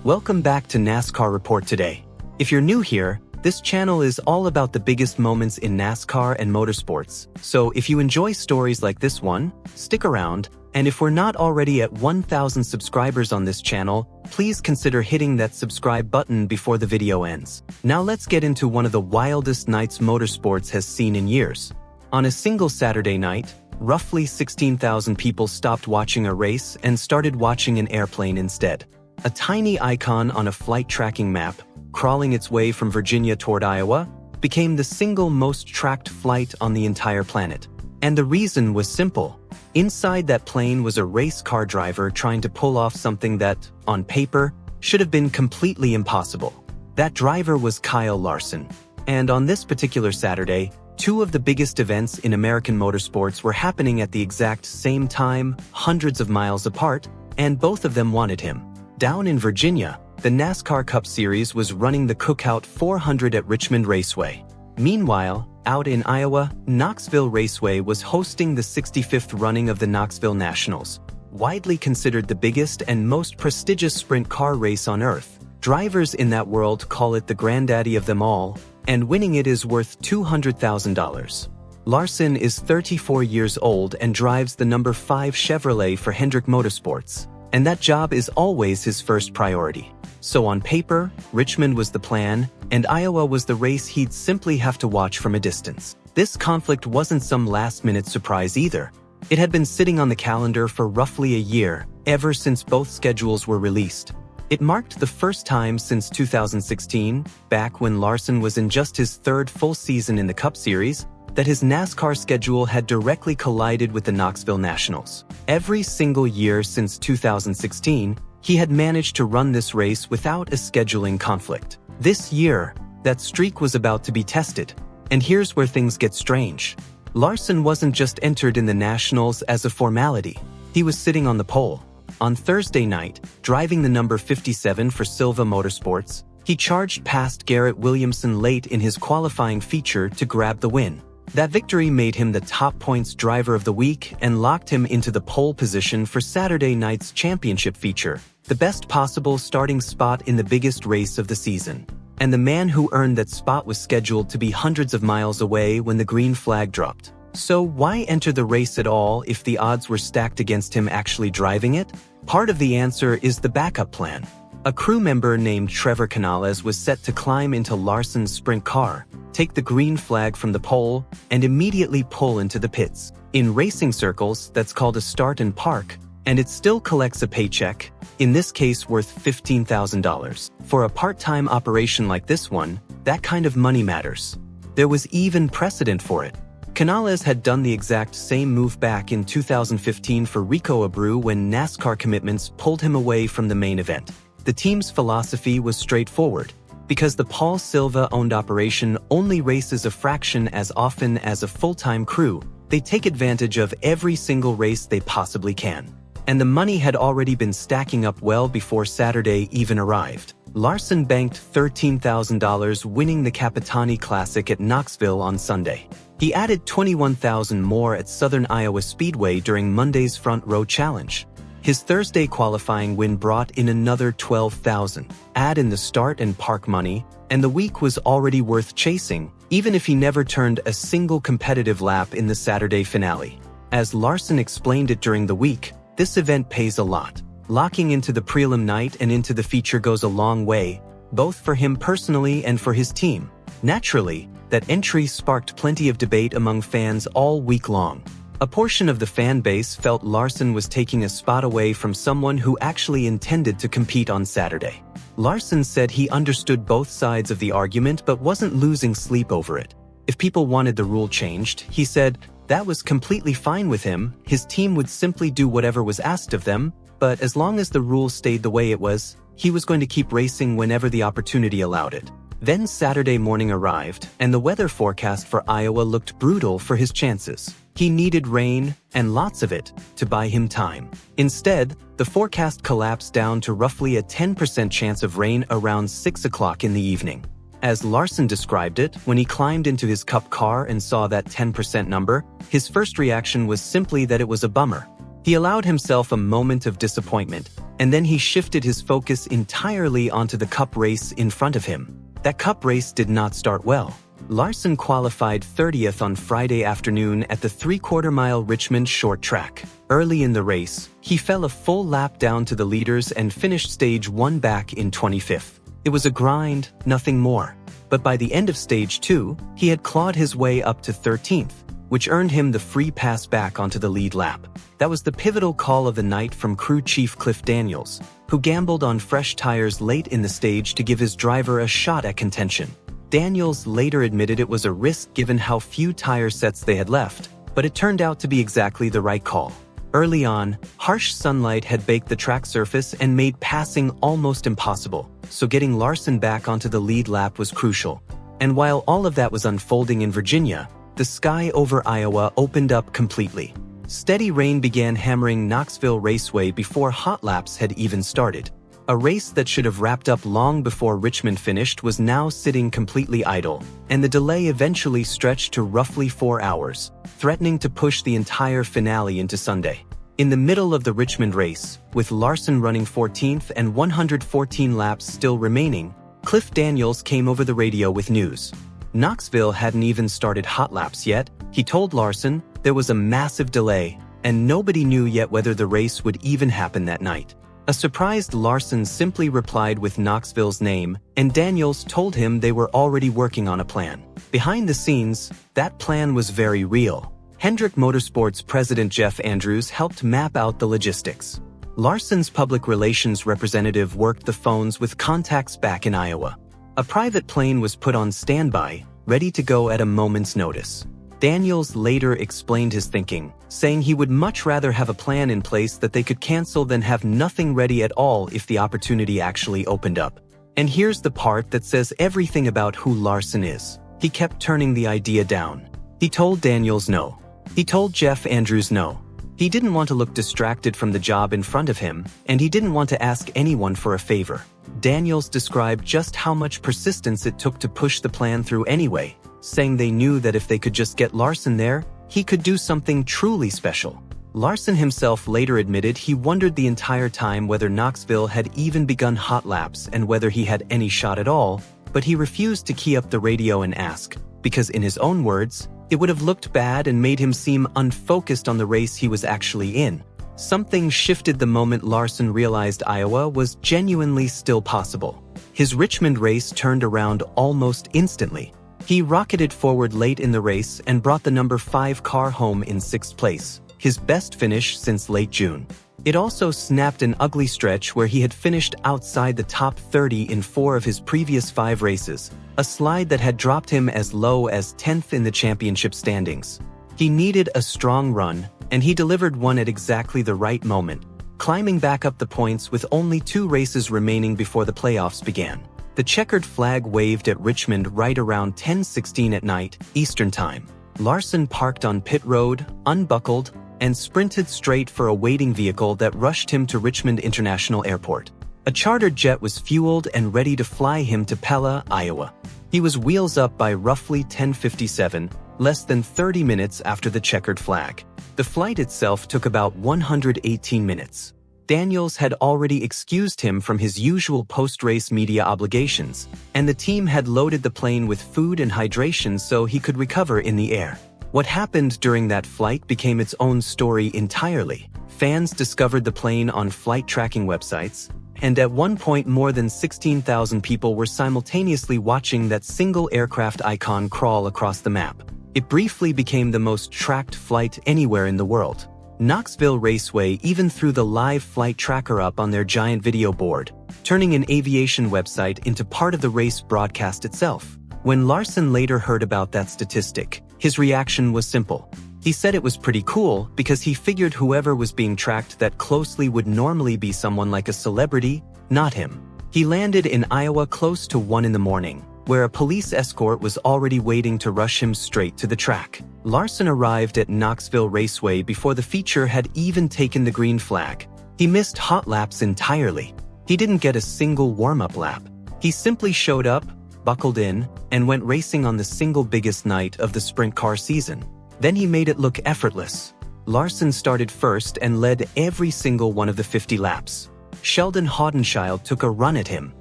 Welcome back to NASCAR Report today. If you're new here, this channel is all about the biggest moments in NASCAR and motorsports. So if you enjoy stories like this one, stick around. And if we're not already at 1,000 subscribers on this channel, please consider hitting that subscribe button before the video ends. Now let's get into one of the wildest nights motorsports has seen in years. On a single Saturday night, roughly 16,000 people stopped watching a race and started watching an airplane instead. A tiny icon on a flight tracking map, crawling its way from Virginia toward Iowa, became the single most tracked flight on the entire planet. And the reason was simple. Inside that plane was a race car driver trying to pull off something that, on paper, should have been completely impossible. That driver was Kyle Larson. And on this particular Saturday, two of the biggest events in American motorsports were happening at the exact same time, hundreds of miles apart, and both of them wanted him. Down in Virginia, the NASCAR Cup Series was running the Cookout 400 at Richmond Raceway. Meanwhile, out in Iowa, Knoxville Raceway was hosting the 65th running of the Knoxville Nationals, widely considered the biggest and most prestigious sprint car race on Earth. Drivers in that world call it the granddaddy of them all, and winning it is worth $200,000. Larson is 34 years old and drives the number 5 Chevrolet for Hendrick Motorsports, and that job is always his first priority. So on paper, Richmond was the plan, and Iowa was the race he'd simply have to watch from a distance. This conflict wasn't some last-minute surprise either. It had been sitting on the calendar for roughly a year, ever since both schedules were released. It marked the first time since 2016, back when Larson was in just his third full season in the Cup Series, that his NASCAR schedule had directly collided with the Knoxville Nationals. Every single year since 2016, he had managed to run this race without a scheduling conflict. This year, that streak was about to be tested. And here's where things get strange. Larson wasn't just entered in the Nationals as a formality. He was sitting on the pole. On Thursday night, driving the number 57 for Silva Motorsports, he charged past Garrett Williamson late in his qualifying feature to grab the win. That victory made him the top points driver of the week and locked him into the pole position for Saturday night's championship feature, the best possible starting spot in the biggest race of the season. And the man who earned that spot was scheduled to be hundreds of miles away when the green flag dropped. So why enter the race at all if the odds were stacked against him actually driving it? Part of the answer is the backup plan. A crew member named Trevor Canales was set to climb into Larson's sprint car, take the green flag from the pole, and immediately pull into the pits. In racing circles, that's called a start and park, and it still collects a paycheck, in this case worth $15,000. For a part-time operation like this one, that kind of money matters. There was even precedent for it. Canales had done the exact same move back in 2015 for Rico Abreu when NASCAR commitments pulled him away from the main event. The team's philosophy was straightforward. Because the Paul Silva-owned operation only races a fraction as often as a full-time crew, they take advantage of every single race they possibly can. And the money had already been stacking up well before Saturday even arrived. Larson banked $13,000 winning the Capitani Classic at Knoxville on Sunday. He added $21,000 more at Southern Iowa Speedway during Monday's Front Row Challenge. His Thursday qualifying win brought in another $12,000. Add in the start and park money, and the week was already worth chasing, even if he never turned a single competitive lap in the Saturday finale. As Larson explained it during the week, this event pays a lot. Locking into the prelim night and into the feature goes a long way, both for him personally and for his team. Naturally, that entry sparked plenty of debate among fans all week long. A portion of the fan base felt Larson was taking a spot away from someone who actually intended to compete on Saturday. Larson said he understood both sides of the argument but wasn't losing sleep over it. If people wanted the rule changed, he said, that was completely fine with him. His team would simply do whatever was asked of them, but as long as the rule stayed the way it was, he was going to keep racing whenever the opportunity allowed it. Then Saturday morning arrived, and the weather forecast for Iowa looked brutal for his chances. He needed rain, and lots of it, to buy him time. Instead, the forecast collapsed down to roughly a 10% chance of rain around 6 o'clock in the evening. As Larson described it, when he climbed into his Cup car and saw that 10% number, his first reaction was simply that it was a bummer. He allowed himself a moment of disappointment, and then he shifted his focus entirely onto the Cup race in front of him. That Cup race did not start well. Larson qualified 30th on Friday afternoon at the 3/4-mile Richmond short track. Early in the race, he fell a full lap down to the leaders and finished stage 1 back in 25th. It was a grind, nothing more. But by the end of stage 2, he had clawed his way up to 13th, which earned him the free pass back onto the lead lap. That was the pivotal call of the night from crew chief Cliff Daniels, who gambled on fresh tires late in the stage to give his driver a shot at contention. Daniels later admitted it was a risk given how few tire sets they had left, but it turned out to be exactly the right call. Early on, harsh sunlight had baked the track surface and made passing almost impossible, so getting Larson back onto the lead lap was crucial. And while all of that was unfolding in Virginia, the sky over Iowa opened up completely. Steady rain began hammering Knoxville Raceway before hot laps had even started. A race that should have wrapped up long before Richmond finished was now sitting completely idle, and the delay eventually stretched to roughly 4 hours, threatening to push the entire finale into Sunday. In the middle of the Richmond race, with Larson running 14th and 114 laps still remaining, Cliff Daniels came over the radio with news. Knoxville hadn't even started hot laps yet. He told Larson there was a massive delay, and nobody knew yet whether the race would even happen that night. A surprised Larson simply replied with Knoxville's name, and Daniels told him they were already working on a plan. Behind the scenes, that plan was very real. Hendrick Motorsports president Jeff Andrews helped map out the logistics. Larson's public relations representative worked the phones with contacts back in Iowa. A private plane was put on standby, ready to go at a moment's notice. Daniels later explained his thinking, saying he would much rather have a plan in place that they could cancel than have nothing ready at all if the opportunity actually opened up. And here's the part that says everything about who Larson is. He kept turning the idea down. He told Daniels no. He told Jeff Andrews no. He didn't want to look distracted from the job in front of him, and he didn't want to ask anyone for a favor. Daniels described just how much persistence it took to push the plan through anyway, saying they knew that if they could just get Larson there, he could do something truly special. Larson himself later admitted he wondered the entire time whether Knoxville had even begun hot laps and whether he had any shot at all, but he refused to key up the radio and ask, because in his own words, it would have looked bad and made him seem unfocused on the race he was actually in. Something shifted the moment Larson realized Iowa was genuinely still possible. His Richmond race turned around almost instantly. He rocketed forward late in the race and brought the number 5 car home in 6th place, his best finish since late June. It also snapped an ugly stretch where he had finished outside the top 30 in 4 of his previous 5 races, a slide that had dropped him as low as 10th in the championship standings. He needed a strong run, and he delivered one at exactly the right moment, climbing back up the points with only 2 races remaining before the playoffs began. The checkered flag waved at Richmond right around 10:16 at night, Eastern Time. Larson parked on pit road, unbuckled, and sprinted straight for a waiting vehicle that rushed him to Richmond International Airport. A chartered jet was fueled and ready to fly him to Pella, Iowa. He was wheels up by roughly 10:57, less than 30 minutes after the checkered flag. The flight itself took about 118 minutes. Daniels had already excused him from his usual post-race media obligations, and the team had loaded the plane with food and hydration so he could recover in the air. What happened during that flight became its own story entirely. Fans discovered the plane on flight tracking websites, and at one point more than 16,000 people were simultaneously watching that single aircraft icon crawl across the map. It briefly became the most tracked flight anywhere in the world. Knoxville Raceway even threw the live flight tracker up on their giant video board, turning an aviation website into part of the race broadcast itself. When Larson later heard about that statistic, his reaction was simple. He said it was pretty cool because he figured whoever was being tracked that closely would normally be someone like a celebrity, not him. He landed in Iowa close to 1 in the morning, where a police escort was already waiting to rush him straight to the track. Larson arrived at Knoxville Raceway before the feature had even taken the green flag. He missed hot laps entirely. He didn't get a single warm-up lap. He simply showed up, buckled in, and went racing on the single biggest night of the sprint car season. Then he made it look effortless. Larson started first and led every single one of the 50 laps. Sheldon Haudenschild took a run at him.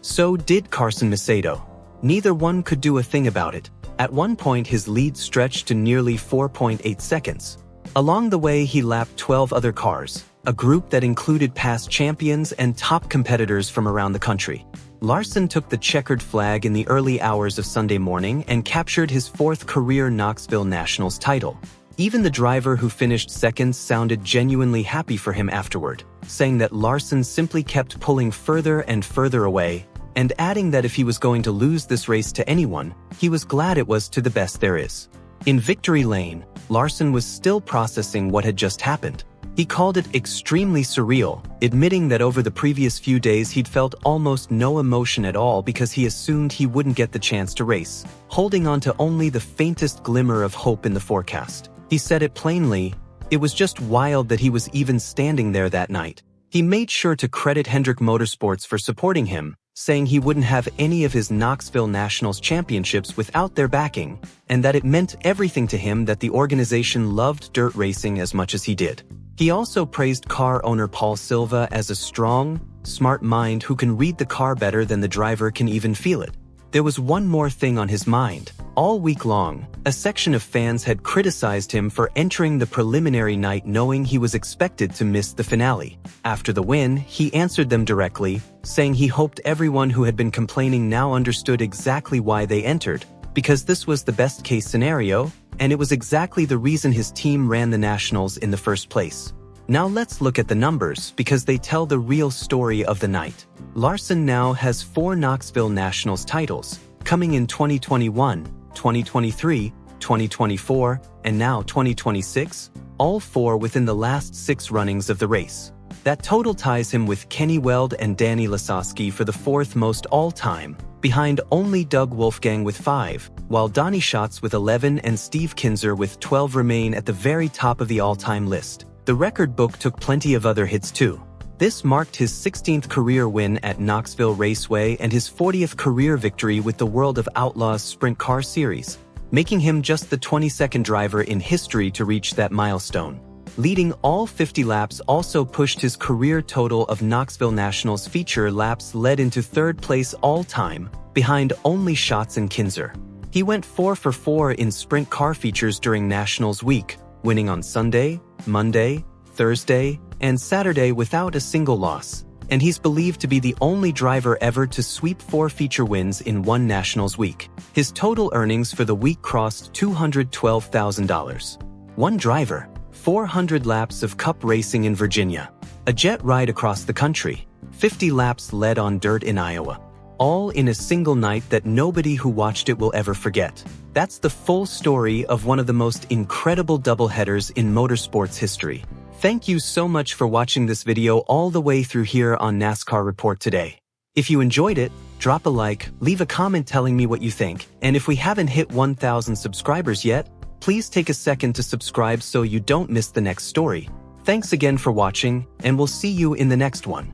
So did Carson Macedo. Neither one could do a thing about it. At one point, his lead stretched to nearly 4.8 seconds. Along the way, he lapped 12 other cars, a group that included past champions and top competitors from around the country. Larson took the checkered flag in the early hours of Sunday morning and captured his fourth career Knoxville Nationals title. Even the driver who finished second sounded genuinely happy for him afterward, saying that Larson simply kept pulling further and further away, and adding that if he was going to lose this race to anyone, he was glad it was to the best there is. In victory lane, Larson was still processing what had just happened. He called it extremely surreal, admitting that over the previous few days he'd felt almost no emotion at all because he assumed he wouldn't get the chance to race, holding on to only the faintest glimmer of hope in the forecast. He said it plainly, it was just wild that he was even standing there that night. He made sure to credit Hendrick Motorsports for supporting him, saying he wouldn't have any of his Knoxville Nationals championships without their backing, and that it meant everything to him that the organization loved dirt racing as much as he did. He also praised car owner Paul Silva as a strong, smart mind who can read the car better than the driver can even feel it. There was one more thing on his mind. All week long, a section of fans had criticized him for entering the preliminary night knowing he was expected to miss the finale. After the win, he answered them directly, saying he hoped everyone who had been complaining now understood exactly why they entered, because this was the best-case scenario, and it was exactly the reason his team ran the Nationals in the first place. Now let's look at the numbers, because they tell the real story of the night. Larson now has 4 Knoxville Nationals titles, coming in 2021, 2023, 2024, and now 2026, all 4 within the last 6 runnings of the race. That total ties him with Kenny Weld and Danny Lasowski for the 4th most all-time, behind only Doug Wolfgang with 5, while Donnie Schatz with 11 and Steve Kinzer with 12 remain at the very top of the all-time list. The record book took plenty of other hits too. This marked his 16th career win at Knoxville Raceway and his 40th career victory with the World of Outlaws Sprint Car Series, making him just the 22nd driver in history to reach that milestone. Leading all 50 laps also pushed his career total of Knoxville Nationals feature laps led into 3rd place all-time, behind only Schatz and Kinzer. He went 4 for 4 in sprint car features during Nationals week, winning on Sunday, Monday, Thursday, and Saturday without a single loss, and he's believed to be the only driver ever to sweep 4 feature wins in one Nationals week. His total earnings for the week crossed $212,000. One driver, 400 laps of Cup racing in Virginia, a jet ride across the country, 50 laps led on dirt in Iowa, all in a single night that nobody who watched it will ever forget. That's the full story of one of the most incredible doubleheaders in motorsports history. Thank you so much for watching this video all the way through here on NASCAR Report today. If you enjoyed it, drop a like, leave a comment telling me what you think, and if we haven't hit 1,000 subscribers yet, please take a second to subscribe so you don't miss the next story. Thanks again for watching, and we'll see you in the next one.